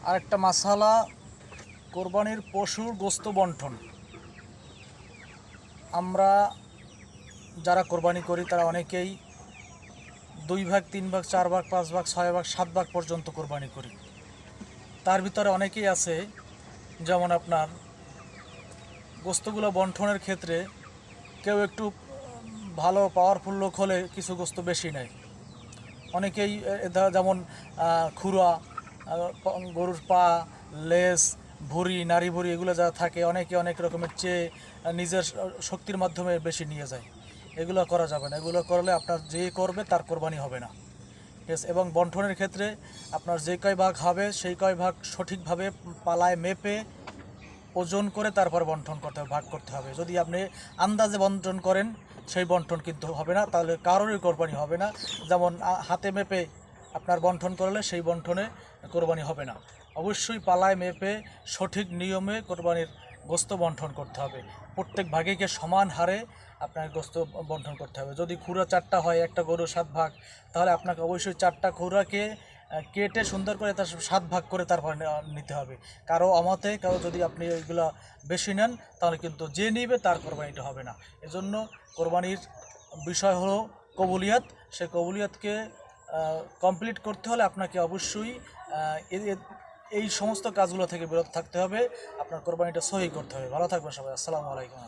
আরেকটা মাসালা, কোরবানির পশুর গোস্ত বন্টন। আমরা যারা কোরবানি করি তারা অনেকেই 2 ভাগ, 3 ভাগ, 4 ভাগ, 5 ভাগ, 6 ভাগ, 7 ভাগ পর্যন্ত কোরবানি করি। তার ভিতরে অনেকেই আছে, যেমন আপনার গোস্তগুলো বন্টনের ক্ষেত্রে কেউ একটু ভালো পাওয়ারফুল লোক হলে কিছু গোস্ত বেশি নেয়। অনেকেই যেমন খুরা, গরুর পা, লেজ, ভুঁড়ি, নাড়ি ভুঁড়ি এগুলো যা থাকে, অনেকে অনেক রকমের চেয়ে নিজের শক্তির মাধ্যমে বেশি নিয়ে যায়। এগুলো করা যাবে না। এগুলো করলে আপনার যে করবে তার কোরবানি হবে না। ঠিক আছে? এবং বন্টনের ক্ষেত্রে আপনার যে কয় ভাগ হবে সেই কয় ভাগ সঠিকভাবে পালায় মেপে ওজন করে তারপর বন্টন করতে হবে, ভাগ করতে হবে। যদি আপনি আন্দাজে বন্টন করেন সেই বন্টন কিন্তু হবে না, তাহলে কারোরই কোরবানি হবে না। যেমন হাতে মেপে আপনার বন্টন করলে সেই বন্টনে কোরবানি হবে না। অবশ্যই পালায় মেপে সঠিক নিয়মে কোরবানির গোস্ত বন্টন করতে হবে। প্রত্যেক ভাগেকে সমান হারে আপনার গোস্ত বন্টন করতে হবে। যদি খুরা 4টা হয়, একটা গরু 7 ভাগ, তাহলে আপনাকে অবশ্যই 4টা খুরাকে কেটে সুন্দর করে তার 7 ভাগ করে তারপর নিতে হবে। কারো আমাতে কারো যদি আপনি ওইগুলো বেশি নেন তাহলে কিন্তু যে নিবে তার কোরবানিটা হবে না। এজন্য কোরবানির বিষয় হলো কবুলিয়াত। সেই কবুলিয়াতকে কমপ্লিট করতে হলে আপনাকে অবশ্যই এই সমস্ত কাজগুলো থেকে বিরত থাকতে হবে। আপনার কোরবানিটা সহি করতে হবে। ভালো থাকবেন সবাই। আসসালামু আলাইকুম।